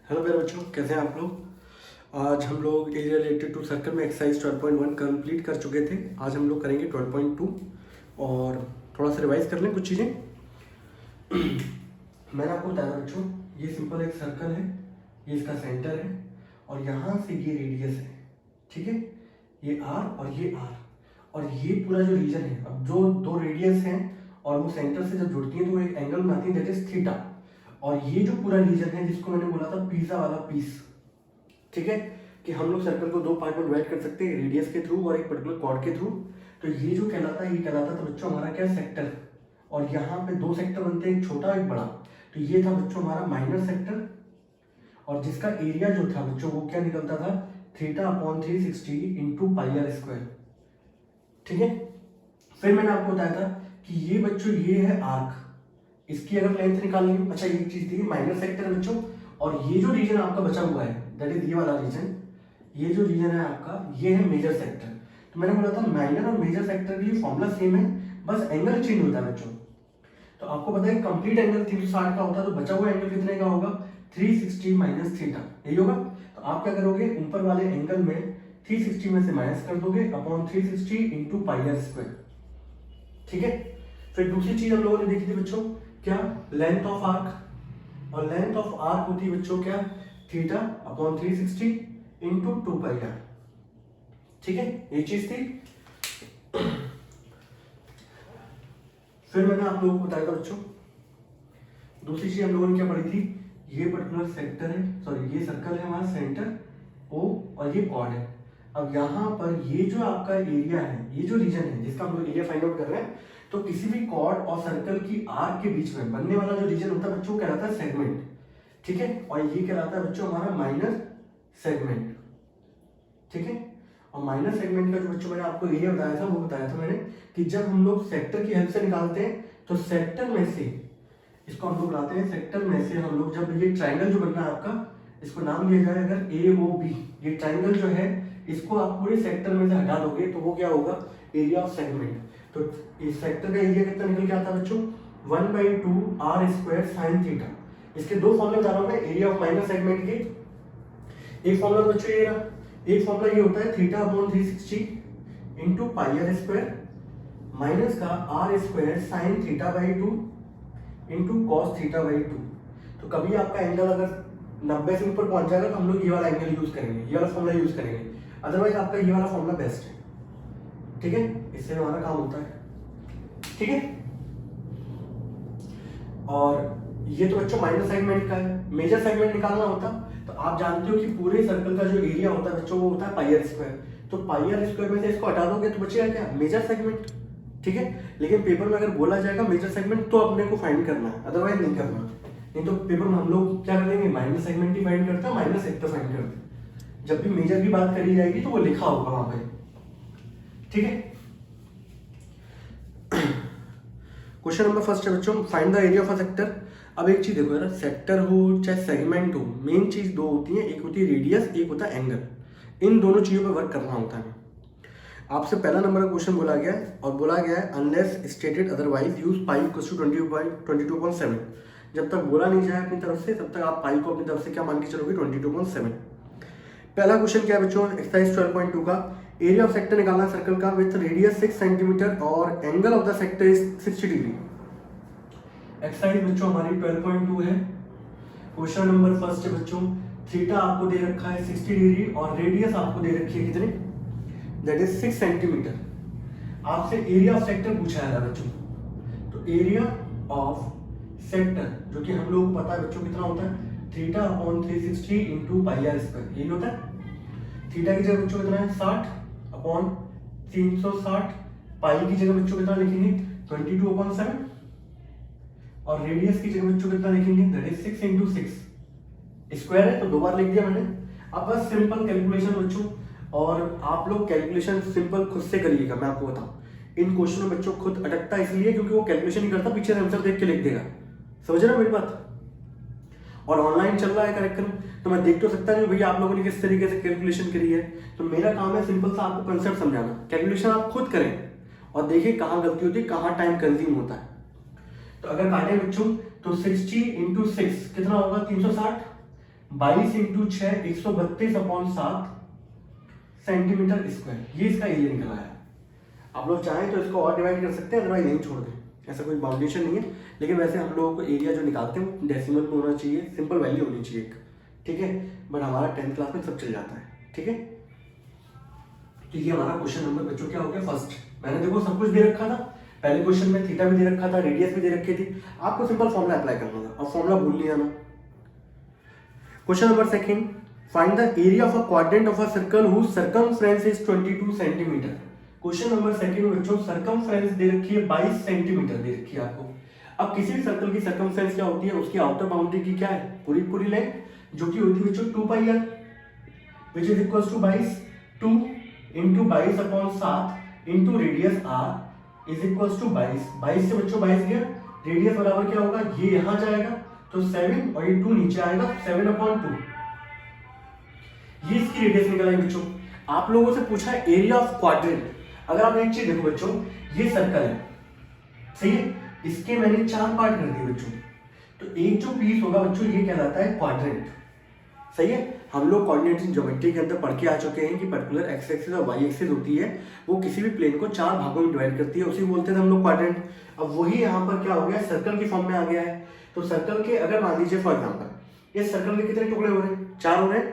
Hello मेरे बच्चों, कैसे हैं आप लोग। आज हम लोग एरिया रिलेटेड टू सर्कल में एक्सरसाइज 12.1 कंप्लीट कर चुके थे। आज हम लोग करेंगे 12.2 और थोड़ा सा रिवाइज कर लें कुछ चीज़ें। मैंने आपको बताया था बच्चों, ये सिंपल एक सर्कल है, ये इसका सेंटर है और यहाँ से ये रेडियस है, ठीक है। ये आर और ये आर और ये पूरा जो रीजन है, अब जो दो रेडियस हैं और वो सेंटर से जब जुड़ती हैं तो वो एक एंगल बनाती है, दैट इज थीटा। और ये जो पूरा रीजन है जिसको मैंने बोला था पिज्जा वाला पीस, ठीक है, कि हम लोग सर्कल को दो पार्ट में डिवाइड कर सकते हैं, रेडियस के थ्रू और एक पर्टिकुलर कॉर्ड के थ्रू। तो ये जो कहलाता है, ये कहलाता था बच्चों हमारा क्या, सेक्टर। और यहाँ पे दो सेक्टर बनते हैं, एक छोटा एक बड़ा। तो ये था बच्चों हमारा माइनर सेक्टर और जिसका एरिया जो था बच्चों वो क्या निकलता था, theta upon 360 into pi r square, ठीक है। फिर मैंने आपको बताया था कि ये बच्चों ये है आर्क, इसकी अगर लेंथ निकालनी हो, अच्छा ये चीज थी माइनर सेक्टर बच्चों। और ये जो रीजन आपका बचा हुआ है दैट इज ये वाला रीजन, ये जो रीजन है आपका ये है मेजर सेक्टर। तो मैंने बोला था माइनर और मेजर सेक्टर के लिए फॉर्मूला सेम है, बस एंगल चेंज होता है बच्चों। तो आपको पता है कंप्लीट एंगल 360 का होता है, तो बचा हुआ एंगल कितने का होगा, 360 माइनस थीटा, यही होगा। तो आप क्या करोगे, ऊपर वाले एंगल में 360 में से माइनस कर दोगे upon 360 into pi r square, ठीक है। फिर दूसरी चीज हम लोगों ने देखी थी बच्चों, क्या, लेंथ ऑफ आर्क। और लेंथ ऑफ आर्क होती है बच्चों क्या, theta upon 360 into 2 pi r, ठीक है, ये चीज थी। फिर मैंने आप लोगों को बताया था बच्चों, दूसरी चीज हम लोगों ने क्या पढ़ी थी, ये पर्टिकुलर सेक्टर है, सॉरी ये सर्कल है हमारा, सेंटर ओ और ये कॉर्ड है। अब यहाँ पर ये जो आपका एरिया है, ये जो रीजन है जिसका हम लोग एरिया फाइंड आउट कर रहे हैं, तो किसी भी कॉर्ड और सर्कल की आर्क के बीच में बनने वाला जो रीजन होता है बच्चों कहलाता है सेगमेंट, ठीक है। और ये कहलाता है बच्चों हमारा माइनर सेगमेंट, ठीक है। और माइनर सेगमेंट का जो बच्चों मैंने आपको एरिया बताया था, वो बताया था मैंने कि जब हम लोग सेक्टर की हेल्प से निकालते हैं तो सेक्टर में से, इसको हम लोग बनाते हैं सेक्टर में से, हम लोग जब ये ट्राइंगल जो बनना है आपका, इसको नाम दिया जाए अगर ए ओ बी, ये ट्राइंगल जो है इसको आप पूरे सेक्टर में से हटा दोगे तो वो क्या होगा, एरिया ऑफ सेगमेंट। तो इस सेक्टर का एरिया कितना निकल के आता है बच्चों, 1/2 आर स्क्वायर साइन थीटा। इसके दो फॉर्मूले बता रहा हूं मैं एरिया ऑफ माइनर सेगमेंट के। एक फॉर्मूला बच्चों ये रहा, एक फॉर्मूला ये होता है theta upon 360 into pi r square minus का r square sine theta by 2 into cos theta by 2। तो कभी आपका एंगल अगर 90 से ऊपर पहुंच जाएगा तो हम लोग ये वाला एंगल यूज करेंगे, ये वाला फॉर्मूला यूज करेंगे, अदरवाइज आपका ये वाला फॉर्मूला बेस्ट है, ठीक है, इससे हमारा काम होता है, ठीक है। और ये तो बच्चों माइनर सेगमेंट का है। मेजर सेगमेंट निकालना होता तो आप जानते हो कि पूरे सर्कल का जो एरिया होता है बच्चों वो होता है पाई आर स्क्वायर। तो पाई आर स्क्वायर में से इसको हटा दोगे तो बचेगा क्या, मेजर सेगमेंट, ठीक है। लेकिन पेपर में अगर बोला जाएगा मेजर सेगमेंट तो अपने को फाइंड करना है, अदरवाइज नहीं करना। नहीं तो पेपर में हम लोग क्या करेंगे, माइनर सेगमेंट ही फाइंड करते हैं, माइनर सेक्टर फाइंड करते हैं। जब भी मेजर की बात करी जाएगी तो वो लिखा होगा वहां पे, ठीक है। क्वेश्चन नंबर फर्स्ट है बच्चों, find the area of a sector. अब एक चीज देखो यार, सेक्टर हो चाहे सेगमेंट हो, मेन चीज दो होती है, एक होती है रेडियस, एक होता है एंगल। इन दोनों चीजों पे वर्क करना होता है। आपसे पहला नंबर का क्वेश्चन बोला गया है और बोला गया है unless stated otherwise use pi equals to 22.7। जब तक बोला नहीं जाए अपनी तरफ से तब तक आप पाई को अपनी तरफ से क्या मान के चलोगे, 22.7। पहला क्वेश्चन क्या है बच्चों, एक्सरसाइज 12.2 का, एरिया ऑफ सेक्टर निकालना सर्कल का विथ रेडियस 6 सेंटीमीटर और angle of the sector is 60 degree. Exercise बच्चों हमारी 12.2 है। क्वेश्चन नंबर फर्स्ट है बच्चों, थीटा आपको दे रखा है 60 डिग्री और रेडियस आपको दे रखी है कितने, दैट इज 6 सेंटीमीटर। आपसे एरिया ऑफ सेक्टर पूछा है बच्चों, तो एरिया ऑफ सेक्टर जो कि हम लोग को पता है बच्चों कितना होता है, theta upon 360 into pi r square, यही होता है। थीटा की जगह बच्चों कितना है 60 अपॉन 360, पाई की जगह बच्चों कितना लिखेंगे 22/7 और रेडियस की जगह बच्चों कितना लिखेंगे, दैट इज 6 इंटू 6, स्क्वायर है तो दो बार लिख दिया मैंने। अब बस सिंपल कैलकुलेशन बच्चों, और आप लोग कैलकुलेशन सिंपल खुद से करिएगा। मैं आपको बताऊं इन क्वेश्चन में बच्चों खुद अटकता इसलिए क्योंकि वो कैलकुलेशन नहीं करता, पीछे आंसर देख के लिख देगा, समझ रहे हो मेरी बात। और ऑनलाइन चल रहा है कार्यक्रम तो मैं देख तो सकता नहीं भैया आप लोगों ने किस तरीके से कैलकुलेशन करी है। तो मेरा काम है सिंपल सा आपको कंसेप्ट समझाना, कैलकुलेशन आप खुद करें और देखिए कहाँ गलती होती है, कहाँ टाइम कंज्यूम होता है। तो अगर काटे बच्चों तो 60 इंटू 6 कितना होगा 360, 22 इंटू 6 132/7 सेंटीमीटर स्क्वायर, ये इसका एरिया निकल आया। आप लोग चाहें तो इसको और डिवाइड कर सकते हैं, अदरवाइज नहीं छोड़ दें, ऐसा कोई बाउंडेशन नहीं है। लेकिन वैसे हम लोगों को एरिया जो निकालते हैं वो डेसिमल में होना चाहिए, सिंपल वैल्यू होनी चाहिए एक, ठीक है। बट हमारा 10th क्लास में सब चल जाता है, ठीक है। तो ये हमारा क्वेश्चन नंबर बच्चों क्या हो गया फर्स्ट। मैंने देखो सब कुछ दे रखा था, पहले क्वेश्चन में थीटा भी दे रखा था, रेडियस भी दे रखी थी, आपको सिंपल फॉर्मूला अप्लाई करना था, और फॉर्मूला भूल नहीं आना। Question number second, find the area of a quadrant of a circle whose circumference is 22 centimetre. Question number second बच्चों सरकमफ्रेंस दे रखी है 22 सेंटीमीटर दे रखी है आपको। अब किसी भी सर्कल की सरकमफ्रेंस क्या होती है, उसकी आउटर बाउंड्री की क्या है, पूरी लेंथ, जो कि होती है बच्चों 2 pi r, which is equals to 22, 2 into 22/7 into radius r is equals to 22 से बच्चों 22 गया, रेडियस बराबर क्या होगा, ये यहां जाएगा तो 7 और ये 2 नीचे आएगा, 7/2, ये इसकी रेडियस निकल आई बच्चों। आप लोगों से पूछा है एरिया ऑफ क्वाड्रेंट। अगर आप एक चीज देखो बच्चों, ये सर्कल है, सही है, इसके मैंने 4 पार्ट कर दिए बच्चों, तो एक जो पीस होगा बच्चों ये कहलाता है क्वाड्रेंट, सही है। हम लोग कोऑर्डिनेट ज्योमेट्री के अंदर पढ़ के आ चुके हैं कि पर्टिकुलर एक्स एक्सिस और वाई एक्सिस होती है, वो किसी भी प्लेन को 4 भागों में डिवाइड करती है, उसी बोलते थे हम लोग क्वाड्रेंट। अब वही यहाँ पर क्या हो गया, सर्कल की फॉर्म में आ गया है। तो सर्कल के अगर मान लीजिए फॉर एग्जाम्पल ये सर्कल के कितने टुकड़े हो रहे हैं, 4 हो रहे हैं,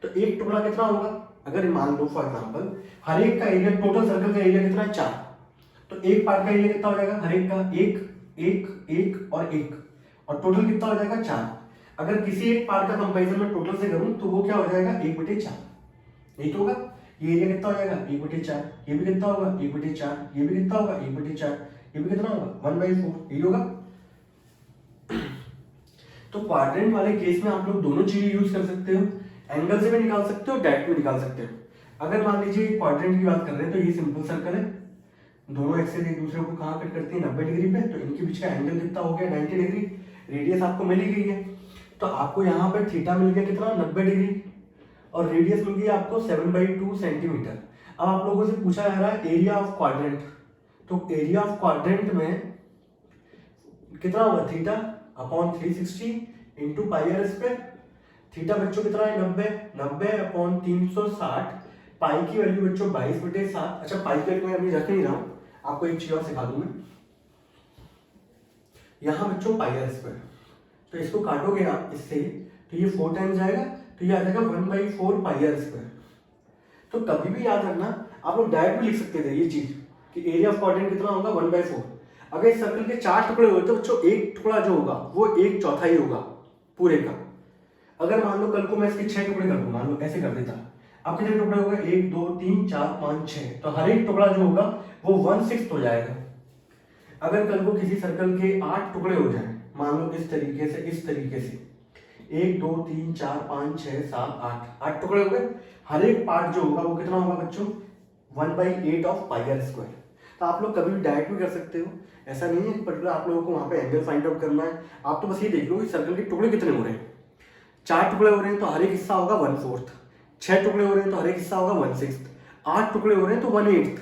तो एक टुकड़ा कितना होगा, अगर मान लो फॉर एग्जाम्पल हर एक का एरिया, टोटल सर्कल का एरिया कितना है 4, तो एक पार्ट का एरिया कितना हो जाएगा, हर एक का एक एक एक और एक, और टोटल कितना हो जाएगा 4। अगर किसी एक पार्ट का कंपैरिजन में टोटल से करूं तो वो क्या हो जाएगा 1/4, यही तो होगा। ये एरिया कितना हो जाएगा 1/4, ये भी कितना होगा 1/4, ये भी कितना होगा 1/4, ये भी कितना होगा 1/4, यही होगा। तो क्वाड्रेंट वाले केस में आप लोग दोनों चीजें यूज कर सकते हो, एंगल से भी निकाल सकते हो, डायरेक्ट भी निकाल सकते हो। अगर मान लीजिए क्वाड्रेंट की बात कर रहे हैं तो ये सिंपल सर्कल है, दोनों एक्सिस एक दूसरे को कहाँ कट करती है 90 डिग्री पे, तो इनके बीच का एंगल कितना हो गया 90 डिग्री, रेडियस आपको मिल ही गई है, तो आपको यहाँ पर थीटा मिल गया कितना 90 डिग्री, और रेडियस मिल गई आपको 7/2 सेंटीमीटर। अब आप लोगों से पूछा जा रहा है एरिया ऑफ क्वाड्रेंट, तो एरिया ऑफ क्वाड्रेंट में कितना होगा, theta upon 360 into pi r square. Theta बच्चों कितना है 90 अपॉन 360, पाई की वैल्यू बच्चों 22/7। अच्छा पाई की वैल्यू मैं अभी रख नहीं रहा हूँ, आपको एक चीज और सिखा दूं मैं, यहाँ बच्चों पाई आर स्क्वायर, तो इसको काटोगे आप इससे तो ये 4 टाइम्स जाएगा, तो ये आ जाएगा 1/4 पाई आर स्क्वायर। तो कभी भी याद रखना, आप लोग डायरेक्ट भी लिख सकते थे ये चीज कि एरिया ऑफ क्वाड्रेंट कितना होगा 1/4। अगर इस सर्कल के 4 टुकड़े हुए तो बच्चों एक टुकड़ा जो होगा वो 1/4 ही होगा पूरे का। अगर मान लो कल को मैं इसके 6 टुकड़े कर दूं, मान लो ऐसे कर देता, अब कितने टुकड़े हो गए 1 2 3 4 5 6, तो हर एक टुकड़ा जो होगा वो 1/6 हो जाएगा। अगर कल को किसी सर्कल के 8 टुकड़े हो जाए, मान लो इस तरीके से 1 2 3 4 5 6 7 8 टुकड़े हो गए, हर एक पार्ट जो होगा वो कितना होगा बच्चों 1/8 ऑफ पाई आर स्क्वायर। तो आप लोग कभी भी डायरेक्ट भी कर सकते हो, ऐसा नहीं है पर्टिकुलर आप लोगों को वहां पे एंगल फाइंड आउट करना है। आप तो बस ये देख लो कि सर्कल के टुकड़े कितने हो रहे हैं, 4 टुकड़े हो रहे हैं तो हर एक हिस्सा होगा 1/4, 6 टुकड़े हो रहे हैं तो हर एक हिस्सा होगा 1/6, 8 टुकड़े हो रहे हैं तो 1/8,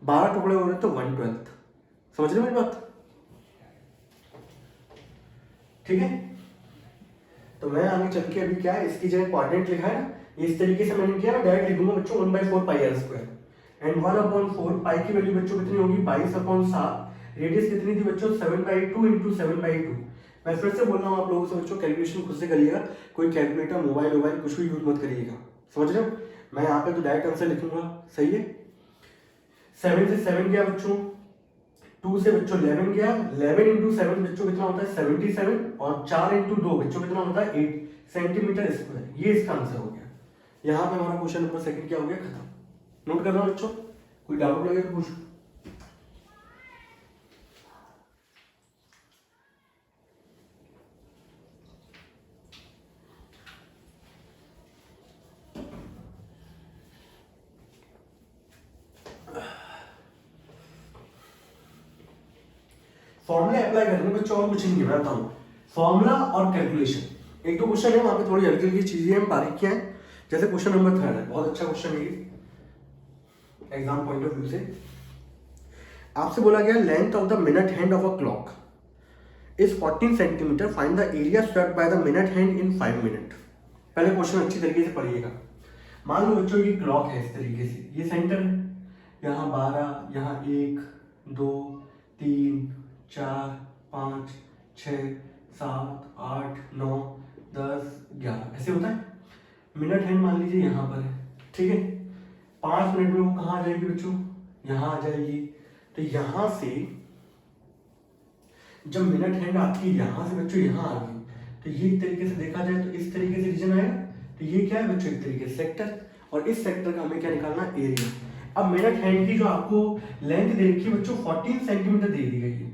12 टुकड़े हो रहे हैं तो 1/12। समझ रहे मेरी बात, ठीक है। तो मैं आगे चल के अभी क्या है इसकी जगह क्वाड्रेंट लिखा है ना, इस तरीके से मैंने किया ना, डायरेक्ट लिखूंगा बच्चों 1/4 पाई आर स्क्वायर, एंड 1/4 पाई की वैल्यू बच्चों कितनी होगी 22/7, रेडियस कितनी थी बच्चों 7/2 इंटू 7/2। मैं फिर से बोल रहा हूँ आप लोगों से बच्चों, कैलकुलेशन खुद से करिएगा, कोई कैलकुलेटर मोबाइल कुछ भी यूज मत करिएगा, समझ रहे हो। मैं यहाँ पे तो डायरेक्ट आंसर लिखूंगा, सही है। 7 से 7 गया बच्चों, 2 से बच्चों 11 गया, 11 इंटू 7 बच्चों कितना होता है 77, और 4 इंटू 2 बच्चों कितना होता है 8 सेंटीमीटर स्क्वायर। ये इसका आंसर हो गया। यहाँ पे हमारा क्वेश्चन नंबर सेकंड क्या हो गया, खत्म। नोट करना बच्चों, कोई डाउट लगे तो पूछो। फॉर्मूला अप्लाई करने बच्चों और कुछ नहीं है, मैं बताऊं फॉर्मूला और कैलकुलेशन। एक दो क्वेश्चन है वहां पे थोड़ी हल्की हल्की चीजें हैं, बारीकियां हैं, जैसे क्वेश्चन नंबर 3 है, बहुत अच्छा क्वेश्चन है एग्जाम पॉइंट ऑफ व्यू से। आपसे बोला गया length of the minute hand of a clock is 14 centimetre, find the area swept by the minute hand in 5 minute. पहले क्वेश्चन अच्छी तरीके से पढ़िएगा। मान लो बच्चों ये क्लॉक है इस तरीके से, ये सेंटर है, यहाँ 12, यहाँ 1 2 3 4 5 6 7 8 9 10 11 ऐसे होता है। मिनट हैंड मान लीजिए यहाँ पर है, ठीक है। 5 मिनट में वो कहाँ आ जाएगी बच्चों, यहाँ आ जाएगी। तो यहाँ से जब मिनट हैंड आपकी यहाँ से बच्चों यहाँ आ गई, तो ये एक तरीके से देखा जाए तो इस तरीके से रीजन आएगा। तो ये क्या है बच्चों, एक तरीके से सेक्टर, और इस सेक्टर का हमें क्या निकालना, एरिया। अब मिनट हैंड की जो आपको लेंथ दे रखी है बच्चों 14 सेंटीमीटर दे दी गई है।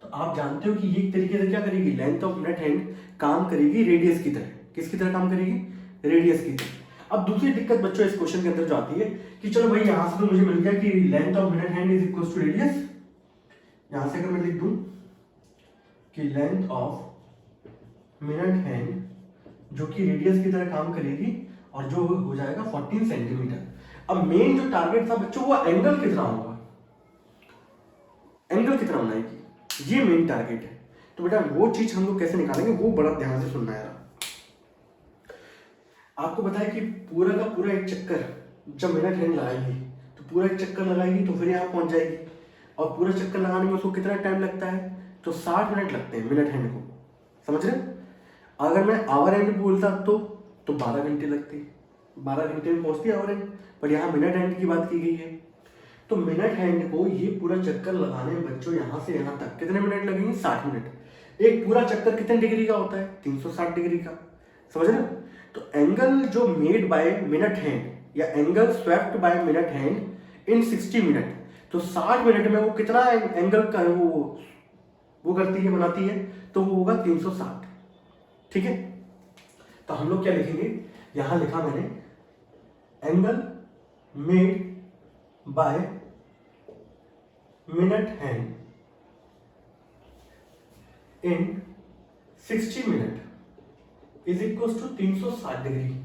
तो आप जानते हो कि ये एक तरीके से क्या करेगी, लेंथ ऑफ मिनट हैंड काम करेगी रेडियस की तरह। किसकी तरह काम करेगी, रेडियस की तरह। अब दूसरी दिक्कत बच्चों इस क्वेश्चन के अंदर जो आती है कि चलो भाई यहाँ से तो मुझे मिल गया कि length of minute hand is equal to radius. यहां से अगर मैं लिख दूं कि लेंथ ऑफ मिनट हैंड जो कि रेडियस की तरह काम करेगी और जो हो जाएगा 14 सेंटीमीटर। अब मेन जो टारगेट था बच्चों वो एंगल कितना होगा, एंगल कितना बनाएगी, ये मेन टारगेट है। तो बेटा वो चीज हम लोग कैसे निकालेंगे वो बड़ा ध्यान से सुनना है। आपको बताया कि पूरा का पूरा एक चक्कर जब मिनट हैंड लगाएगी तो पूरा एक चक्कर लगाएगी तो फिर यहाँ पहुंच जाएगी, और पूरा चक्कर लगाने में उसको कितना टाइम लगता है, तो 60 मिनट लगते हैं मिनट हैंड को, समझ रहे। अगर मैं आवर हैंड बोलता तो 12 घंटे लगते, 12 घंटे में पहुंचती है आवर हैंड, पर यहाँ मिनट हैंड की बात की गई है। तो मिनट हैंड को ये पूरा चक्कर लगाने में बच्चों यहाँ से यहाँ तक कितने मिनट लगेंगे, 60 मिनट। एक पूरा चक्कर कितने डिग्री का होता है, 360 डिग्री का, समझ रहे। तो एंगल जो मेड बाय मिनट हैंड या angle swept by minute hand in 60 minute, तो 60 मिनट में वो कितना एंगल का वो करती है, बनाती है, तो वो होगा 360, ठीक है। तो हम लोग क्या लिखेंगे, यहां लिखा मैंने angle made by minute hand in 60 minute is equal to 360 degree.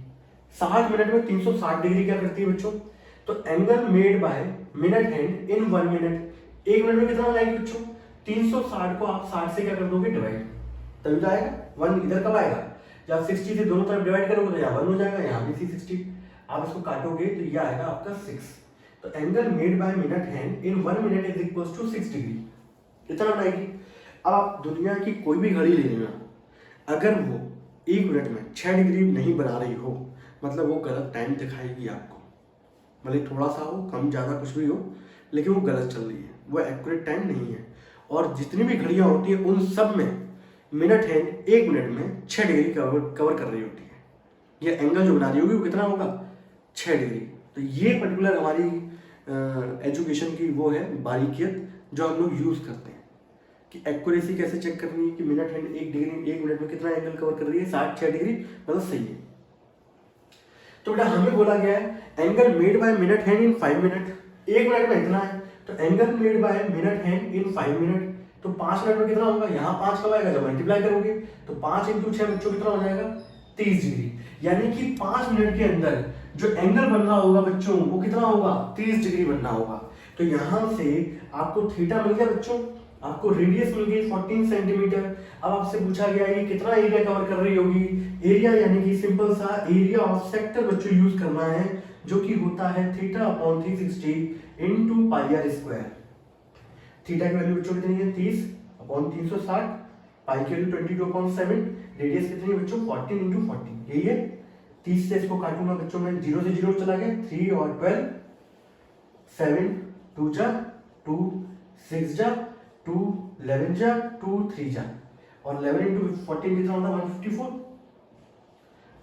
60 minute में 360 डिग्री क्या करती है बच्चों, तो angle made by minute hand in 1 minute, 1 minute में कितना लगाएगी बच्चों, 360 को आप 60 से क्या कर दोगे, डिवाइड, तभी तो आएगा 1। इधर कब आएगा, जब 60 से दोनों तरफ डिवाइड करोगे तो यहाँ 1 हो जाएगा, यहाँ भी 60, आप इसको काटोगे तो ये आएगा आपका 6। तो angle made by minute hand in 1 minute is equal to 6 degree, इतना बनाएगी। अब आप दुनिया की कोई भी घड़ी ले लेना, अगर वो 1 मिनट में 6 डिग्री नहीं बना रही हो, मतलब वो गलत टाइम दिखाएगी आपको, भले थोड़ा सा हो, कम ज़्यादा कुछ भी हो, लेकिन वो गलत चल रही है, वो एक्यूरेट टाइम नहीं है। और जितनी भी घड़ियाँ होती हैं उन सब में मिनट हैंड 1 मिनट में 6 डिग्री कवर कर रही होती है। ये एंगल जो बना रही होगी वो कितना होगा, 6 डिग्री। तो ये पर्टिकुलर हमारी एजुकेशन की वो है बारीकियत जो हम लोग यूज़ करते हैं कि एक्यूरेसी कैसे चेक करनी है कि मिनट हैंड 1 डिग्री 1 मिनट में कितना एंगल कवर कर रही है, 6 डिग्री, मतलब सही है। तो बेटा हमें बोला गया है angle made by minute hand in 5 minute, 1 minute में इतना है, तो angle made by minute hand in 5 minute, तो 5 मिनट में कितना होगा, यहाँ 5 कब आएगा, जब मल्टीप्लाई करोगे तो 5 × 6 बच्चों कितना हो जाएगा, 30 डिग्री। यानी कि 5 मिनट के अंदर जो एंगल बनना होगा बच्चों वो कितना होगा, 30 डिग्री बनना होगा। तो यहां से आपको थीटा मिल गया बच्चों, आपको रेडियस मिल गई 14 सेंटीमीटर। अब आपसे पूछा गया ये कितना एरिया कवर कर रही होगी, एरिया यानी कि सिंपल सा एरिया ऑफ सेक्टर बच्चों यूज करना है, जो कि होता है theta upon 360 into pi r square. Theta की वैल्यू बच्चों कितनी है, 30 अपॉन 360, पाई की वैल्यू 22/7, रेडियस कितनी है बच्चों, 14 इंटू 14, यही है। 30 से इसको काटूंगा बच्चों में, 0 से 0 चला गया, 3 और 12, 7 2 जा 2, 6 जा 2, 11 जा 2, 3 जा, और 11 इंटू 14 कितना होता है, 154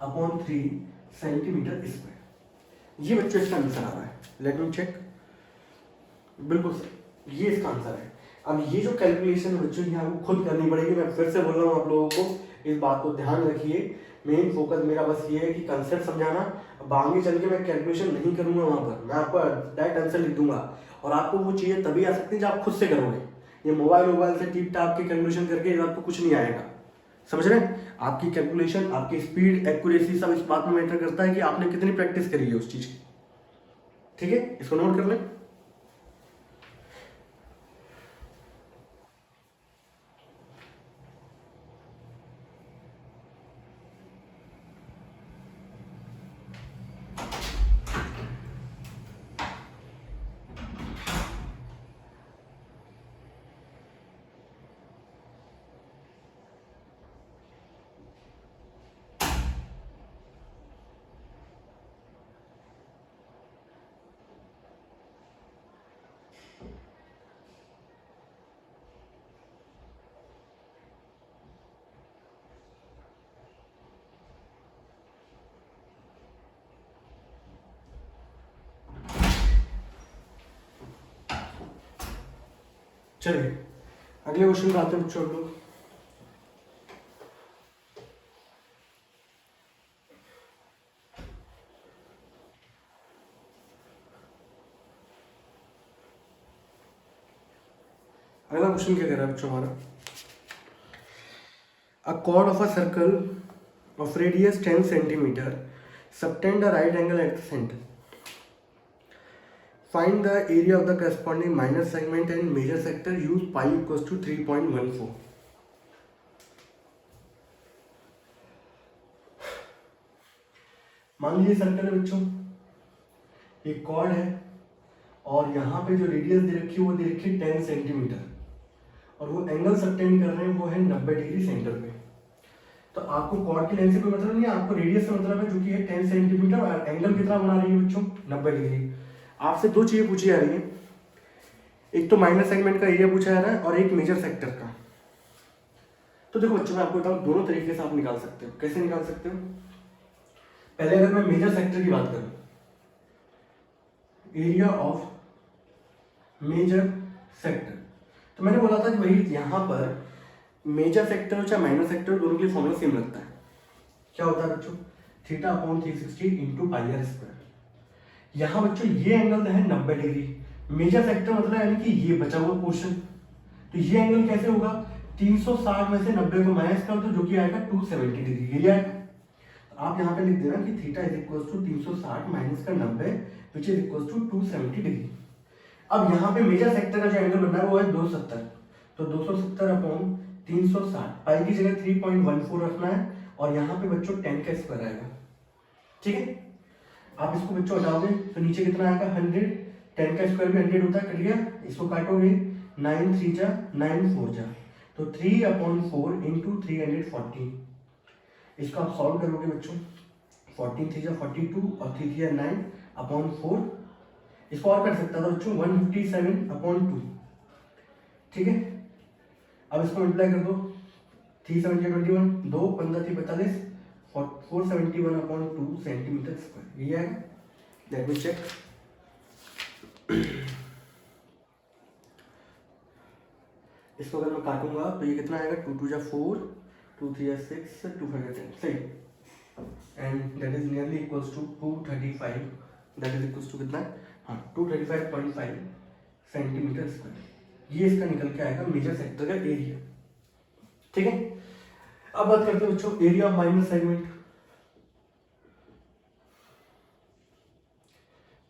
अपॉन 3 सेंटीमीटर स्क्वायर। ये बच्चों इसका आंसर आ रहा है, लेट मी चेक, बिल्कुल सर ये इसका आंसर है। अब ये जो कैलकुलेशन है बच्चों यहाँ आपको खुद करनी पड़ेगी, मैं फिर से बोल रहा हूँ आप लोगों को, इस बात को ध्यान रखिए। मेन फोकस मेरा बस ये है कि कंसेप्ट समझाना, अब आगे चल के मैं कैलकुलेशन नहीं करूंगा वहां पर, मैं आपको डायरेक्ट आंसर लिख दूंगा, और आपको वो चीजें तभी आ सकती है जब आप खुद से करोगे। ये मोबाइल से टिप टाप के कैलकुलेशन करके आपको कुछ नहीं आएगा, समझ रहे हैं। आपकी कैलकुलेशन, आपकी स्पीड, एक्यूरेसी सब इस बात में मैटर करता है कि आपने कितनी प्रैक्टिस करी है उस चीज की, ठीक है, इसको नोट कर लें। चलिए अगले क्वेश्चन पे आते हैं बच्चों हम लोग। अगला क्वेश्चन क्या कह रहा है बच्चों हमारा, अ chord of a circle of radius 10 centimeter subtend a right angle at the center. Find the area of the corresponding minor segment and major sector. Use pi equals to 3.14. मान लीजिए सर्कल है बच्चों, एक कॉर्ड है और यहाँ पे जो रेडियस दे रखी है वो दे रखी है 10 सेंटीमीटर और वो एंगल सबटेंड कर रहे हैं वो है 90 डिग्री सेंटर पे। तो आपको कॉर्ड की लेंथ से कोई मतलब नहीं है, आपको रेडियस से मतलब है जो कि है 10 सेंटीमीटर और एंगल कितना बना रही है बच्चों 90 डिग्री। आपसे दो चीजें पूछी जा रही है, एक तो माइनर सेगमेंट का एरिया पूछा जा रहा है और एक मेजर सेक्टर का। तो देखो बच्चों मैं आपको बताऊं दोनों तरीके से आप निकाल सकते हो। कैसे निकाल सकते हो, पहले अगर मैं मेजर सेक्टर की बात करूं, एरिया ऑफ मेजर सेक्टर, तो मैंने बोला था कि भाई यहां पर मेजर सेक्टर हो चाहे माइनर सेक्टर हो दोनों के लिए फॉर्मूला सेम लगता है। क्या होता है बच्चों, theta upon 360 into pi r square. यहां बच्चों ये एंगल है 90 डिग्री, मेजर सेक्टर मतलब यानी कि ये बचा हुआ पोर्शन। तो ये एंगल कैसे होगा, 360 में से 90 को माइनस कर दो जो कि आएगा 270 डिग्री, ये आएगा। आप यहाँ पे लिख देना कि theta is equal to 360 minus का 90 which is equal to 270 degree. अब यहाँ पे मेजर सेक्टर का जो एंगल बन रहा है वो है 270, तो 270 अपॉन 360, पाई की जगह 3.14 रखना है और यहाँ पे बच्चों 10 का स्क्वायर आएगा। ठीक है, आप इसको बच्चों हटाओगे तो नीचे कितना आएगा 100, 10 का स्क्वायर भी 100 होता है, कट गया। इसको काटोगे 9 3 जा 9 4 जा, तो 3 अपॉन 4 इंटू 340। इसको आप सॉल्व करोगे बच्चों, 14 3 जा 42 और 3 3 9 अपॉन 4। इसको और कर सकता था बच्चों 157 अपॉन 2। ठीक है, अब इसको मल्टीप्लाई कर दो, 3 7 21, 2 15 3 45, 471 अपॉन 2 सेंटीमीटर स्क्वायर, ये आएगा। लेट मी चेक, इसको अगर मैं काटूंगा तो ये कितना आएगा, 2 2 जा 4, 2 3 जा 6, 210, सही। And that is nearly equals to 235, that is equals to कितना है, हाँ 235.5 सेंटीमीटर स्क्वायर। ये इसका निकल के आएगा मेजर सेक्टर का एरिया। ठीक है, अब बात करते हैं बच्चों एरिया ऑफ माइनर सेगमेंट।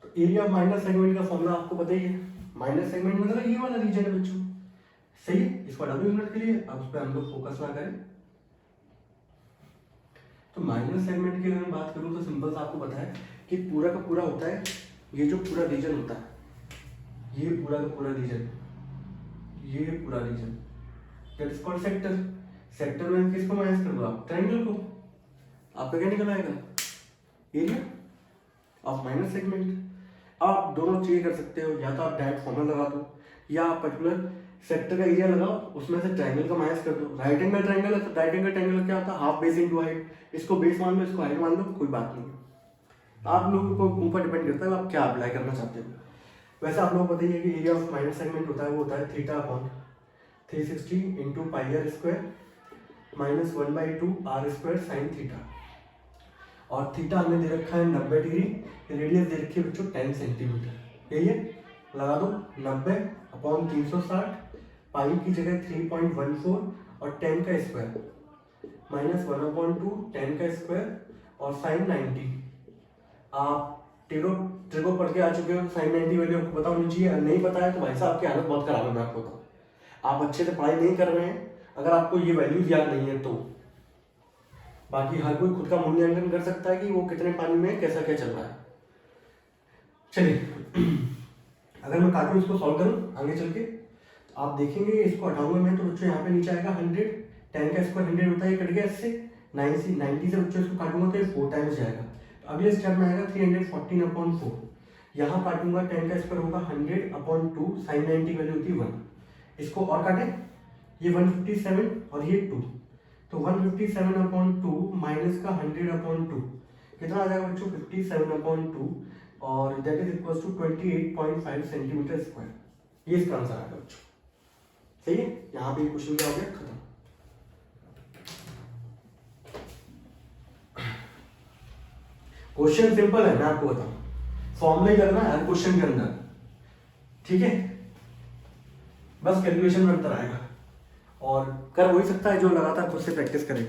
तो एरिया ऑफ माइनर सेगमेंट का फॉर्मूला आपको पता ही है, माइनर सेगमेंट मतलब ये वाला रीजन है बच्चों, सही है। इसको हटा दो यूनिट के लिए, अब उस पर हम लोग फोकस ना करें। तो माइनर सेगमेंट की अगर मैं बात करूं तो सिंपल सा आपको पता है कि पूरा का पूरा होता है, ये जो पूरा रीजन होता है, ये पूरा का पूरा रीजन, ये पूरा region that is called sector. Sector में किसको माइनस कर दो आप, ट्रायंगल को, आपका क्या निकल आएगा, एरिया ऑफ माइनर सेगमेंट। आप दोनों चीजें कर सकते हो, या तो आप डायरेक्ट फॉर्मूला लगा दो या आप पर्टिकुलर सेक्टर का एरिया लगाओ, उसमें से ट्रायंगल का माइनस कर दो। राइट एंगल ट्रायंगल है तो राइट एंगल ट्रायंगल क्या होता है, हाफ बेस इनटू हाइट। इसको बेस मान लो, इसको हाइट मान लो, कोई बात नहीं है। आप लोगों को ऊपर डिपेंड करता है आप क्या अप्लाई करना चाहते हो। वैसे आप लोगों को पता ही है कि एरिया ऑफ माइनर सेगमेंट होता है वो होता है theta upon 360 into pi r square minus 1/2 r square sine theta. और थीटा हमने दे रखा है 90 डिग्री, रेडियस दे रखी है बच्चों 10 सेंटीमीटर। यही है, लगा दो 90 अपॉन 360, पाई की जगह 3.14 और 10 का स्क्वायर माइनस 1/2 10 का स्क्वायर और साइन 90। आप ट्रिको पढ़ के आ चुके हो, साइन 90 वैल्यू आपको पता होनी चाहिए। अगर नहीं पता है तो भाई साहब आपकी हालत बहुत खराब है, मैं आपको बताऊँ। आप अच्छे से पढ़ाई नहीं कर रहे हैं अगर आपको ये वैल्यूज याद नहीं है तो। बाकी हर कोई खुद का मूल्यांकन कर सकता है कि वो कितने पानी में कैसा क्या चल रहा है। चलिए अगर मैं काटूं इसको सॉल्व करूं आगे चल के, तो आप देखेंगे इसको हटाऊंगा मैं तो बच्चों यहाँ पे नीचे आएगा 100, 10 का स्क्वायर 100 होता है, कट गया इससे 90 से बच्चों इसको काटूंगा तो ये 4 टाइम्स जाएगा। तो अगले स्टेप में आएगा 314 अपॉन 4, यहाँ काटूंगा 10 का स्क्वायर होगा 100 अपॉन 2, साइन 90 वैल्यू होती है 1। इसको और काटें, ये 157 और ये 2, तो 157 अपॉन 2 माइनस का 100 अपॉन 2 कितना आ जाएगा बच्चों 57 अपॉन 2 और that is equal to 28.5 centimetre square. ये इसका आंसर आएगा बच्चों। सही है, यहाँ पे क्वेश्चन क्या हो गया, खत्म। क्वेश्चन सिंपल है, मैं आपको बताऊं, फॉर्मूला ही करना है हर क्वेश्चन के अंदर, ठीक है, बस कैलकुलेशन में अंतर आएगा, और कर वही सकता है जो लगातार खुद से प्रैक्टिस करे।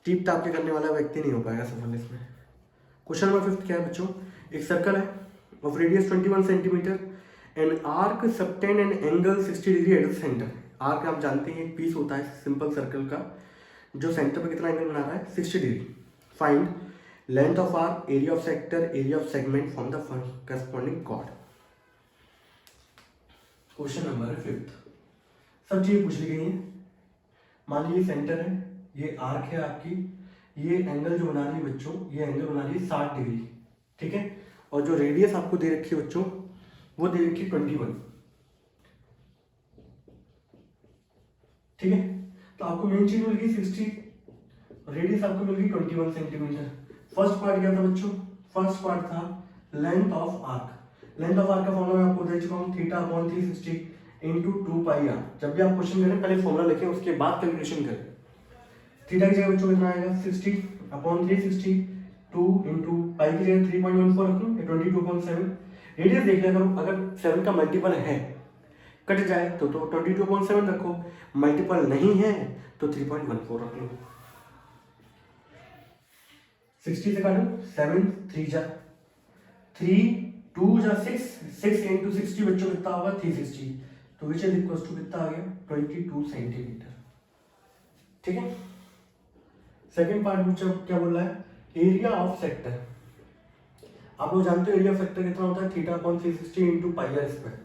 टीप टाप के करने वाला व्यक्ति नहीं हो पाएगा सफल इसमें। क्वेश्चन नंबर 5 क्या है बच्चों, एक सर्कल है of radius 21 centimetre and arc subtend and angle 60 degree at the centre. Arc आप जानते हैं एक पीस होता है सिंपल सर्कल का, जो सेंटर पे कितना एंगल बना रहा है, 60 degree. Find length of arc, area of sector, area of segment from the corresponding chord. Question number 5, सब चीजें पूछ ली गई हैं। मान लीजिए सेंटर है, ये आर्क है आपकी, ये एंगल जो बना रही है बच्चों, ये एंगल बना रही है 60 डिग्री, ठीक है, और जो रेडियस आपको दे रखी है बच्चों, वो दे रखी है 21, ठीक है। तो आपको मेन चीज मिल गई 60, रेडियस आपको मिल गई 21 सेंटीमीटर। फर्स्ट पार्ट क्या था बच्चों, फर्स्ट पार्ट था length of arc. Length of arc का फॉर्मूला मैं आपको दे चुका हूँ, theta upon 360 into 2 pi r. जब भी आप क्वेश्चन करें पहले फॉर्मूला लिखें, उसके बाद कैलकुलेशन करें। थीटा की जगह बच्चों कितना आएगा, 60 अपॉन 360, 2 इंटू पाई की जगह 3.14 रख लो, 22.7। रेडियस देख लिया करो, अगर 7 का मल्टीपल है कट जाए तो 22.7 रखो, मल्टीपल नहीं है तो 3.14 रख लो। 60 से काटो, 7 3 जा 3 2 जा 6, 6 इंटू 60 बच्चों कितना होगा, 360, तो विच इज इक्वल टू कितना आ गया, 22 सेंटीमीटर, ठीक है। सेकेंड पार्ट बच्चों क्या बोल रहा है, एरिया ऑफ सेक्टर। आप लोग जानते हो एरिया ऑफ सेक्टर कितना होता है, theta upon 360 into pi r square.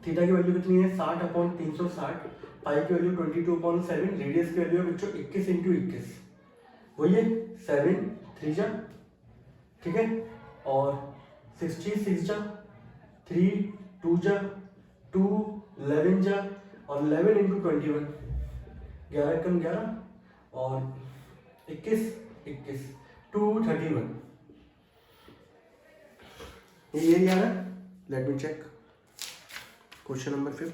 Theta की वैल्यू कितनी है, 60 अपॉन 360, पाई की वैल्यू 22.7, रेडियस की वैल्यू है बच्चों 21 इंटू 21, वही है 7 3 जा, ठीक है, और 60 6 जा, 3 2 जा, 2 11 जा, और 11 इंटू 21, 11 कम 11 और 21 21, 231, ये एरिया है। Let me check, question number 5,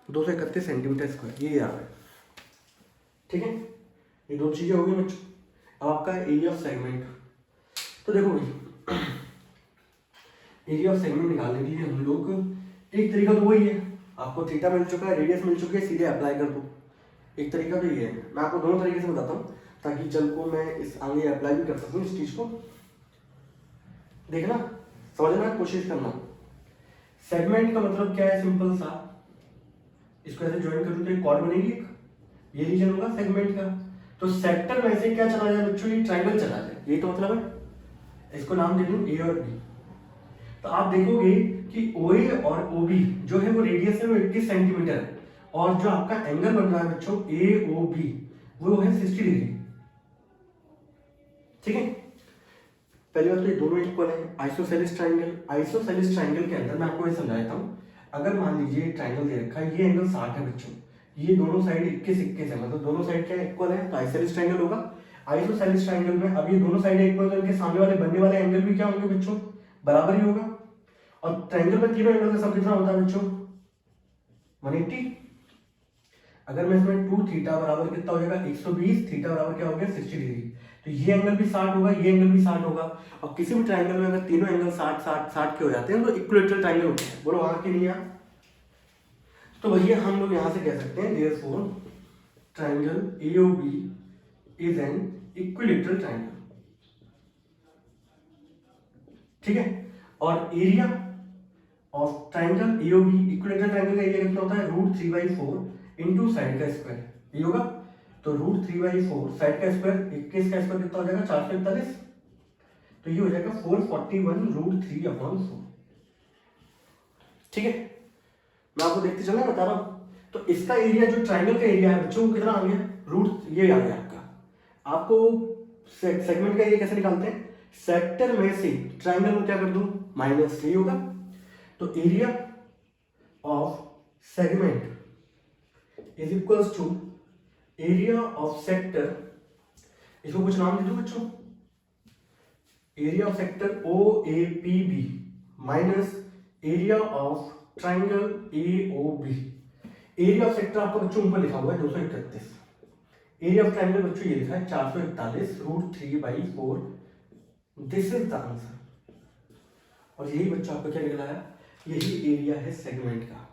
231 centimetre square, ये आ रहा है, ठीक है। ये दो चीजें हो गई बच्चों। अब आपका एरिया ऑफ सेगमेंट, तो देखो भाई एरिया ऑफ सेगमेंट निकालने के लिए हम लोग, एक तरीका तो वही है, आपको थीटा मिल चुका है, रेडियस मिल चुकी है, सीधे अप्लाई कर दो। एक तरीका तो ये है, मैं आपको दोनों तरीके से बताता हूँ ताकि जल को मैं इस आगे अप्लाई भी कर सकूँ इस चीज को। देखना, समझना, कोशिश करना। सेगमेंट का मतलब क्या है, सिंपल सा, इसको ऐसे ज्वाइन करूँ तो एक कॉर्ड बनेगी, ये रीजन होगा सेगमेंट का। तो सेक्टर में से क्या चला जाए बच्चों, ये ट्रायंगल चला जाए, यही तो मतलब है। इसको नाम दे दूं ए और बी। तो आप देखोगे कि ओए और ओबी जो है वो रेडियस है वो 21 सेंटीमीटर है, और जो आपका एंगल बन रहा है बच्चों ए ओ बी वो है 60 डिग्री, ठीक है। पहली बात तो ये दोनों इक्वल है। आइसोसेलेस ट्रायंगल, आइसोसेलेस ट्रायंगल के अंदर मैं आपको ये समझाता हूँ, अगर मान लीजिए ट्रायंगल दे रखा है, ये एंगल 60 है बच्चों, ये दोनों साइड 21 है, मतलब दोनों साइड क्या इक्वल है, तो आइसोसेलेस ट्रायंगल होगा। आइसोसेलेस ट्रायंगल में अब ये दोनों साइड इक्वल है, इनके सामने वाले बनने वाले एंगल भी क्या होंगे बच्चों, बराबर ही होगा। और ट्रायंगल में तीनों एंगल का सम कितना होता है बच्चों, 180। अगर मैं इसमें 2 थीटा बराबर कितना हो जाएगा 120, थीटा बराबर क्या हो गया 60 डिग्री, तो ये एंगल भी 60 होगा, ये एंगल भी 60 होगा। और किसी भी ट्रायंगल में अगर तीनों एंगल 60 60 60 के हो जाते हैं तो इक्विलेटरल ट्रायंगल होता है। बोलो वहां के नहीं यार, तो भैया हम लोग यहां से कह सकते हैं therefore triangle AOB is an equilateral triangle, ठीक है। और area of triangle AOB, equilateral triangle का एरिया कितना होता है, √3/4 इंटू साइड का स्क्वायर, ये होगा। तो √3/4 साइड का स्क्वायर, 21 का स्क्वायर कितना हो जाएगा 441, तो ये हो जाएगा 441 √3/4, ठीक है। मैं आपको देखते चलना बता रहा हूं। तो इसका एरिया जो ट्रायंगल का एरिया है बच्चों कितना आ गया, रूट ये आ गया आपका। आपको सेगमेंट का एरिया कैसे निकालते हैं, सेक्टर में से ट्रायंगल को क्या कर दूं, -3 होगा। तो area of segment is equals to area of sector, इसको कुछ नाम दे दो बच्चों, area of sector OAPB minus area of triangle AOB। Area of sector आपका बच्चों ऊपर लिखा हुआ है 231। एरिया ऑफ ट्रायंगल बच्चों ये लिखा है 441/3/4। This is the answer. और यही बच्चों आपका क्या निकला है, यही एरिया है सेगमेंट का।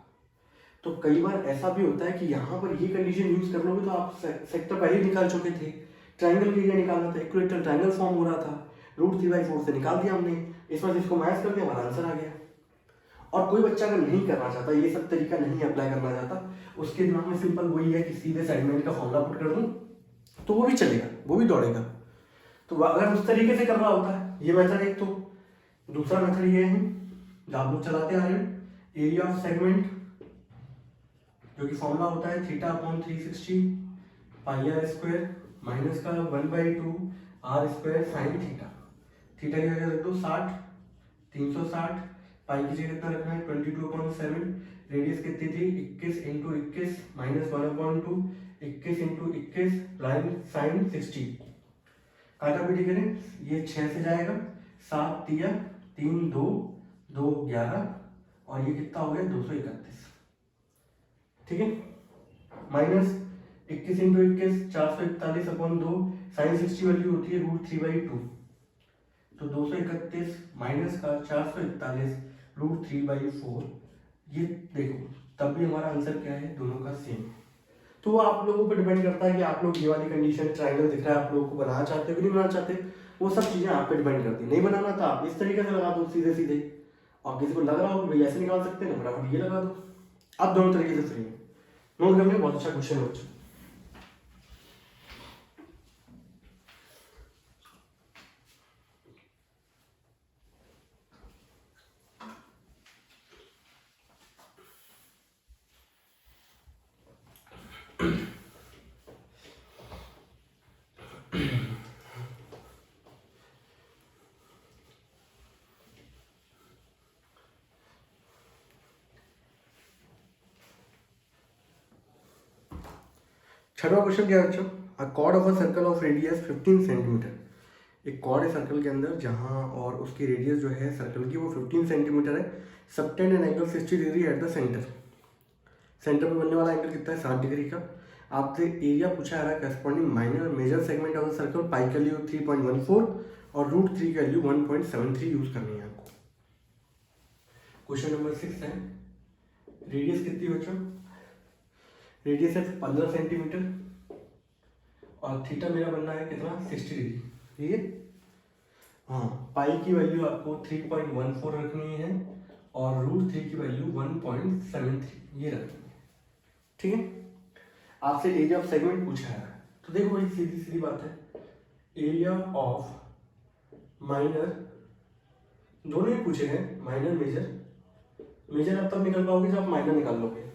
तो कई बार ऐसा भी होता है कि यहाँ पर ये कंडीशन यूज कर लोगे तो आप सेक्टर पहले निकाल चुके थे, ट्रायंगल के लिए निकालना था, इक्विलेटरल ट्रायंगल फॉर्म हो रहा था, √3/4 से निकाल दिया हमने, इसमें से इसको मैच कर दिया, हमारा आंसर आ गया। और कोई बच्चा अगर नहीं करना चाहता, ये सब तरीका नहीं अप्लाई करना चाहता, उसके दिमाग में सिंपल वही है कि सीधे सेगमेंट का फॉर्मूला पुट कर दूं तो वो भी चलेगा, वो भी दौड़ेगा। तो अगर उस तरीके से करना होता है, ये मेथड एक, तो दूसरा मेथड ये है जो आप लोग चलाते आ रहे हैं, एरिया ऑफ सेगमेंट, जो कि फॉर्मूला होता है θ/360 πr² माइनस का 1/2 r² sin थीटा। थीटा की जगह रख दो 60, 360, पाई की जगह कितना रखना है 22/7, रेडियस कितनी थी 21 × 21 माइनस 1/2, 21 × 21 sin 60। काटापीटी करें, ये 6 से जाएगा, 7 × 3 2 2 11 और ये कितना हो गया 231। ठीक है, माइनस 21 × 21 441/2, sin 60 वैल्यू होती है √3/2, तो 231 माइनस का 441 √3/4। ये देखो तब भी हमारा आंसर क्या है, दोनों का सेम। तो वो आप लोगों पर डिपेंड करता है कि आप लोग ये वाली कंडीशन ट्रायंगल दिख रहा है आप लोगों को बनाना चाहते हो कि नहीं बनाना चाहते, वो सब चीजें आप पे डिपेंड करती है। नहीं बनाना था आप इस तरीके से लगा दो सीधे सीधे, और किसी को लग रहा हो कि भाई ऐसे निकाल सकते हैं, फटाफट ये लगा दो। आप दोनों तरीके से फ्री है। नोट करने बहुत अच्छा क्वेश्चन है बच्चों। छठवां क्वेश्चन क्या है बच्चों, अ cord of a circle of radius 15 centimetre. एक कॉर्ड है सर्कल के अंदर जहां और उसकी रेडियस जो है सर्कल की वो 15 सेंटीमीटर है, subtend an angle 60 degree at the centre. Centre पे बनने वाला एंगल कितना है 60 डिग्री का। आपसे एरिया पूछा जा रहा है corresponding minor major segment of the circle, pi का वैल्यू 3.14 और √3 का वैल्यू 1.73 यूज करनी है आपको। क्वेश्चन नंबर 6 है, रेडियस कितनी बच्चों, रेडियस है 15 सेंटीमीटर और थीटा मेरा बनना है कितना 60 डिग्री, ठीक है। हाँ, पाई की वैल्यू आपको 3.14 रखनी है और √3 की वैल्यू 1.73 ये रखनी है, ठीक है। आपसे एरिया ऑफ सेगमेंट पूछा है, तो देखो भाई सीधी सीधी बात है, एरिया ऑफ माइनर दोनों ही पूछे हैं, माइनर मेजर। मेजर आप तब निकल पाओगे जब आप माइनर निकाल लोगे।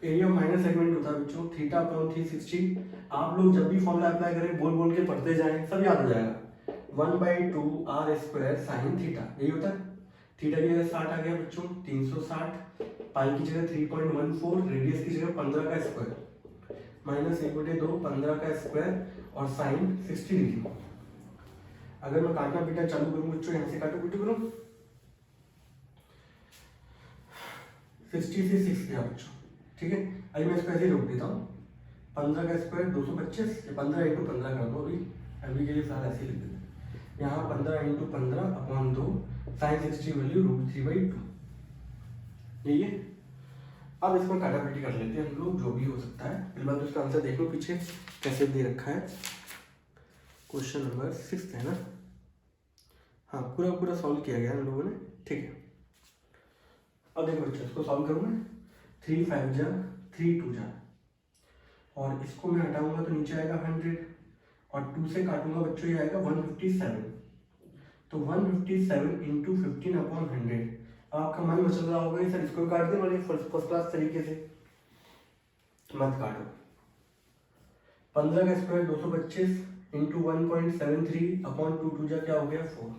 एरिया ऑफ माइनर सेगमेंट होता है बच्चों θ/360। आप लोग जब भी फॉर्मूला अप्लाई करें बोल बोल के पढ़ते जाएं, सब याद हो जाएगा। 1/2 r² sin थीटा, यही होता है। थीटा की जगह 60 आ गया बच्चों 360, पाई की जगह 3.14, रेडियस की जगह 15 का स्क्वायर, माइनस 1/2 15 का स्क्वायर और साइन 60 डिग्री। अगर मैं काटना पीटना चालू करूँ बच्चों, यहाँ से काटो पीटो करूँ, 60 से 6 गया बच्चों, ठीक है। अभी मैं इसको ऐसे रोक देता हूँ, 15 का स्क्वायर 225, 15 × 15 कर दो, अभी के लिए सारा ऐसे लिख देते हैं। यहाँ 15 × 15/2 साइन 60 वैल्यू √3/2, यही है। अब इसमें काटापीटी कर लेते हैं हम लोग, जो भी हो सकता है। पहले बात उसका आंसर देख लो पीछे कैसे दे रखा है। क्वेश्चन नंबर 6 है ना, हाँ पूरा पूरा सॉल्व किया गया हम लोगों ने, ठीक है। अब देखो बच्चों इसको सॉल्व करूँ मैं, 3 5 जा 3 2 जा, और इसको मैं हटाऊंगा तो नीचे आएगा 100 और 2 से काटूंगा बच्चों ये आएगा 157। तो 157 × 15/100। आपका मन मचल रहा होगा सर इसको काट दें, और फर्स्ट क्लास तरीके से मत काटो। 15 का स्क्वायर 225 × 1.73/2 जा क्या हो गया 4,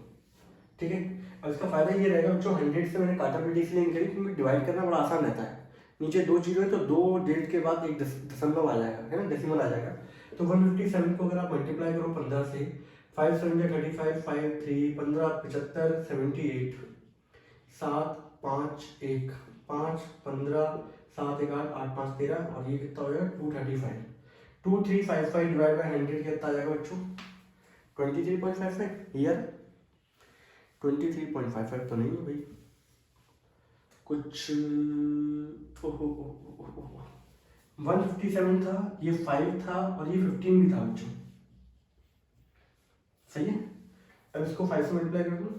ठीक है। अब इसका फायदा ये रहेगा बच्चों, 100 से मैंने काटापीटी इसलिए निकली क्योंकि डिवाइड करना बड़ा आसान रहता है। नीचे 2 जीरो है तो 2 डेढ़ के बाद एक दशमलव आ जाएगा, है ना, डेसिमल आ जाएगा। तो 157 को अगर आप मल्टीप्लाई करो 15 से, 5 7 35, 5 3 15 75 78, 7 5 1 5 15 7 1 8 8 5 13 और ये कितना हो जाएगा 235। 2355 डिवाइड बाय 100 कितना आ जाएगा बच्चों 23.55। यार 23.55 तो नहीं है भाई, कुछ 157 था, ये 5 था और ये 15 भी था बच्चों, सही है। अब इसको 5 से मल्टीप्लाई कर दूँ,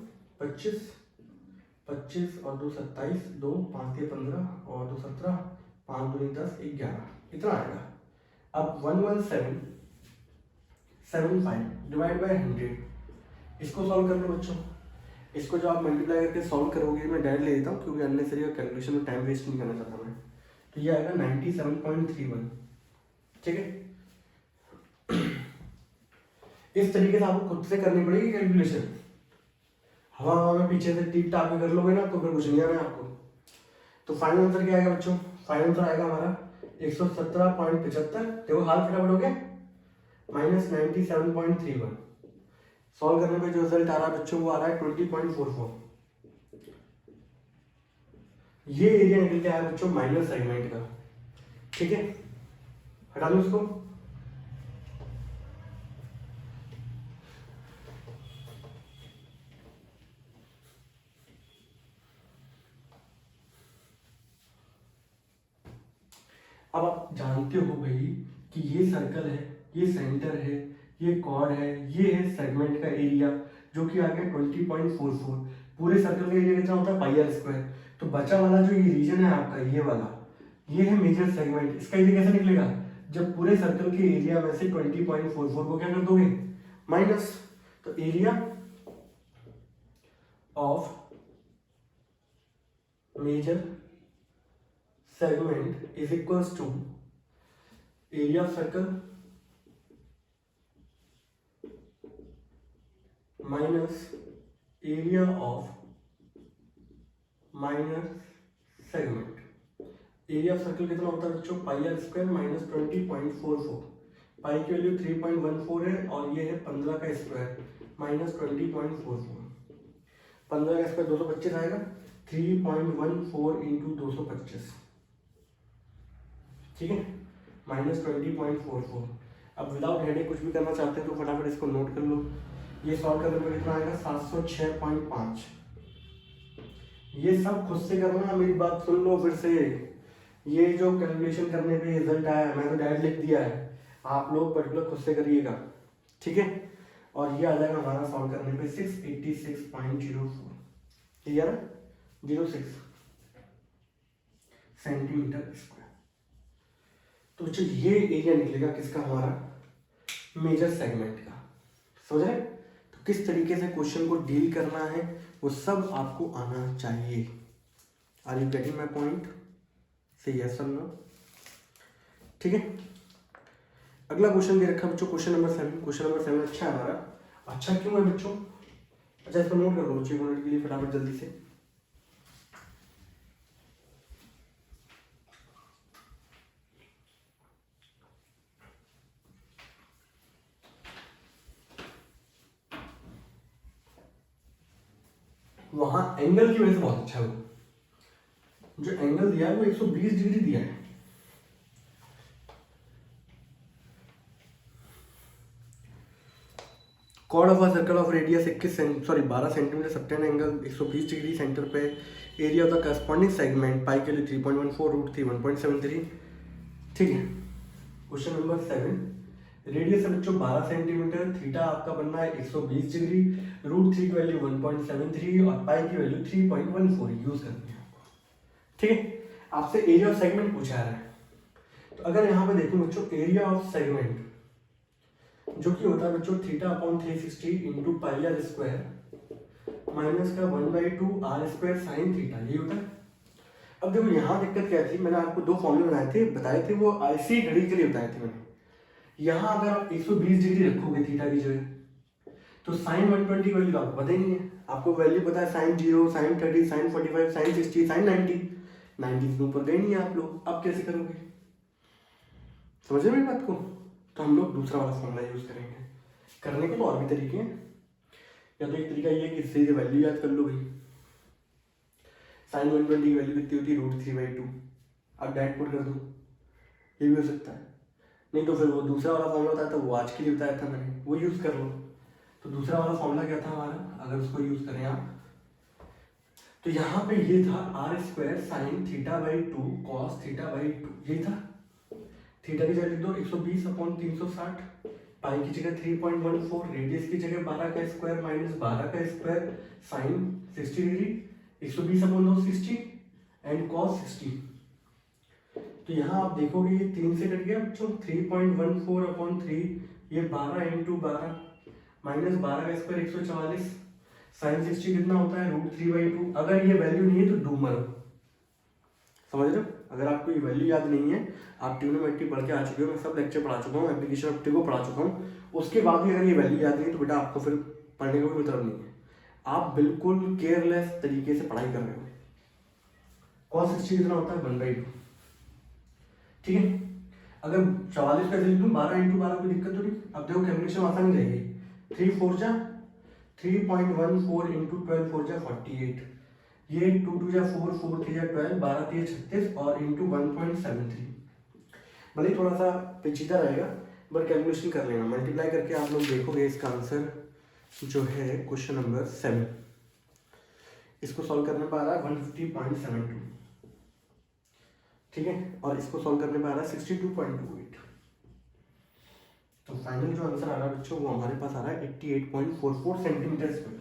25 25 और 2 27, 2 5 ये 15 और 2 17, 5 2 10 11, इतना आएगा। अब 11775 डिवाइड बाय 100, इसको सॉल्व कर लो बच्चों। इसको जो आप मल्टीप्लाई करके सॉल्व करोगे, मैं डायरेक्ट ले लेता हूँ क्योंकि अननेसेसरी कैलकुलेशन में टाइम वेस्ट नहीं करना चाहता मैं। तो ये आएगा 97.31, ठीक है। इस तरीके से आपको खुद से करनी पड़ेगी कैलकुलेशन, हवा में पीछे से टिक टाक में कर लोगे ना तो फिर कुछ नहीं आना आपको। तो फाइनल आंसर क्या आएगा बच्चों, फाइनल आंसर आएगा हमारा 117.75, देखो हाल फटाफट हो गया, माइनस 97.31। सॉल्व करने पे जो रिजल्ट आ रहा है बच्चों वो आ रहा है 20.44। ये एरिया निकल के आया बच्चों माइनर सेगमेंट का, ठीक है। हटा दो इसको। अब आप जानते हो भाई कि ये सर्कल है, ये सेंटर है, ये कॉर्ड है, ये है सेगमेंट का एरिया जो कि आ गया 20.44। पूरे सर्कल का एरिया कितना होता है पाई आर स्क्वायर। तो बचा वाला जो ये रीजन है आपका, ये वाला, ये है मेजर सेगमेंट। इसका एरिया कैसे निकलेगा, जब पूरे सर्कल के एरिया में से 20.44 को क्या कर दोगे माइनस, तो area of major segment is equals to area of circle minus area of minor segment। Area of circle कितना होता है बच्चों, पाई आर स्क्वायर माइनस 20.44। पाई की वैल्यू 3.14 है और ये है 15 का स्क्वायर माइनस 20.44। 15 का स्क्वायर 225 आएगा, 3.14 इंटू 225, ठीक है, माइनस 20.44। अब विदाउट हेडेक कुछ भी करना चाहते हैं तो फटाफट इसको नोट कर लो। ये सॉल्व करने पर कितना आएगा 706.5। ये सब खुद से करना, मेरी बात सुन लो फिर से। ये जो कैलकुलेशन करने पे रिजल्ट आया है मैं तो डायरेक्ट लिख दिया है, आप लोग पर्टिकुलर खुद से करिएगा, ठीक है। और ये आ जाएगा हमारा सॉल्व करने पे 686.04, क्लियर है, 06 सेंटीमीटर स्क्वायर। तो बच्चों ये एरिया निकलेगा किसका, हमारा मेजर सेगमेंट का, समझ रहे। तो किस तरीके से क्वेश्चन को डील करना है वो सब आपको आना चाहिए। Are you getting my point, say yes और नो, ठीक है। अगला क्वेश्चन दे रखा है बच्चों, क्वेश्चन नंबर 7। क्वेश्चन नंबर 7 अच्छा है हमारा। अच्छा क्यों है बच्चों, अच्छा इसको नोट कर लो बच्चों 1 मिनट के लिए फटाफट जल्दी से। वहां एंगल की वजह से बहुत अच्छा है, वो जो एंगल दिया है वो 120 डिग्री दिया है। Chord of a circle of radius 12 centimetre, subtend angle 120 degree centre पे, area of the corresponding segment pi के लिए 3.14 रूट 3 1.73, ठीक है। क्वेश्चन नंबर 7, रेडियस है बच्चों 12 सेंटीमीटर, थीटा आपका बनना है 120 डिग्री, रूट 3 की वैल्यू 1.73 और पाई की वैल्यू 3.14 यूज करनी है आपको, ठीक है। आपसे एरिया ऑफ सेगमेंट पूछा है, तो अगर यहाँ पे देखो बच्चों एरिया ऑफ सेगमेंट जो कि होता है बच्चों theta upon 360 into pi r square minus का 1/2 आर स्क्वायर साइन थीटा, ये होता है। अब देखो यहाँ दिक्कत क्या थी, मैंने आपको 2 फॉर्मूले बताए थे, वो ऐसी घड़ी के लिए बताए थे मैंने। यहाँ अगर आप 120 डिग्री रखोगे थीटा की जगह तो साइन 120 की वैल्यू आपको पता ही नहीं है, आपको वैल्यू पता है sine 0, sine 30, sine 45, sine 60, sine 90 से ऊपर गए नहीं है आप लोग, अब कैसे करोगे, समझ रहे मेरी बात को। तो हम लोग दूसरा वाला फॉर्मूला यूज करेंगे। करने के तो और भी तरीके हैं, या तो एक तरीका ये है कि इससे वैल्यू याद कर लो भाई, साइन 120 की वैल्यू कितनी होती है रूट 3/2, अब डायरेक्ट पुट कर दूँ, ये भी हो सकता है। नहीं तो फिर वो दूसरा वाला फॉर्मूला होता है, तो वो आज के लिए बताया था मैंने, वो यूज़ कर लो। तो दूसरा वाला फॉर्मूला क्या था हमारा, अगर उसको यूज़ करें आप, तो यहाँ पे ये था r square sine theta by 2 cos theta by 2, ये था। थीटा की जगह लिख दो 120/360, पाई की जगह 3.14, रेडियस की जगह 12 का स्क्वायर माइनस 12 का square, sine 60 degree, 120/260 and cos 60। तो यहाँ आप देखोगे ये 3 से कट गया बच्चों, 3.14/3, ये 12 इंटू 12 माइनस 12 का स्क्वायर 144, साइन 60 कितना होता है √3/2। अगर ये वैल्यू नहीं है तो डूब मरो, समझ रहे हो। अगर आपको ये वैल्यू याद नहीं है, आप ट्रिग्नोमेट्री पढ़ के आ चुके हो, मैं सब लेक्चर पढ़ा चुका हूँ, एप्लीकेशन ऑफ ट्रिगो पढ़ा चुका हूँ, उसके बाद भी अगर ये वैल्यू याद नहीं है तो बेटा आपको फिर पढ़ने का कोई मतलब नहीं है, आप बिल्कुल केयरलेस तरीके से पढ़ाई कर रहे हो। कॉस 60 कितना होता है 1/2, ठीक है। अगर 44 का लिख दूँ 12 इंटू 12, कोई दिक्कत तो नहीं। अब देखो कैलकुलेशन आसान ही रहेगी, 3 4 जा 3.14 इंटू 12 4 जा 48, ये 2 2 जा 4 4 3 जा 12 12 3 36 और इंटू 1.73। भले ही थोड़ा सा पेचीदा रहेगा बट कैलकुलेशन कर लेना, मल्टीप्लाई करके आप लोग देखोगे इसका आंसर जो है क्वेश्चन नंबर 7, इसको सॉल्व करने पर आ रहा है 150.72, ठीक है, और इसको सॉल्व करने पर आ रहा है 62.28। तो फाइनल जो आंसर आ रहा है बच्चों वो हमारे पास आ रहा है 88.44 सेंटीमीटर स्क्वायर।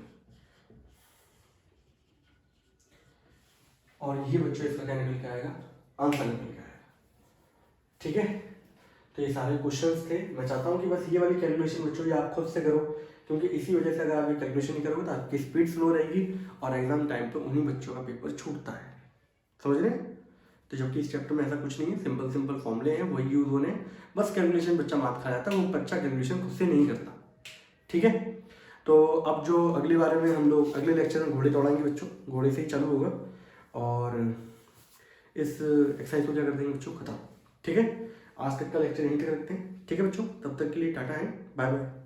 और ये बच्चों इसका क्या निकल के आएगा, आंसर निकल के आएगा, ठीक है। तो ये सारे क्वेश्चंस थे। मैं चाहता हूँ कि बस ये वाली कैलकुलेशन बच्चों ये आप खुद से करो, क्योंकि इसी वजह से अगर आप ये कैलकुलेशन नहीं करोगे तो आपकी स्पीड स्लो रहेगी और एग्जाम टाइम पे उन्हीं बच्चों का पेपर छूटता है, समझ रहे हैं। तो जबकि इस चैप्टर में ऐसा कुछ नहीं है, सिंपल सिंपल फॉर्मूले हैं वही यूज होने हैं, बस कैलकुलेशन बच्चा मात खा जाता है, वो बच्चा कैलकुलेशन खुद से नहीं करता, ठीक है। तो अब जो अगले बारे में हम लोग अगले लेक्चर में घोड़े दौड़ाएंगे बच्चों, घोड़े से ही चालू होगा और इस एक्सरसाइज को क्या कर देंगे बच्चों खत्म, ठीक है। आज तक का लेक्चर यहीं तक रखते हैं, ठीक है बच्चों, तब तक के लिए टाटा है, बाय बाय।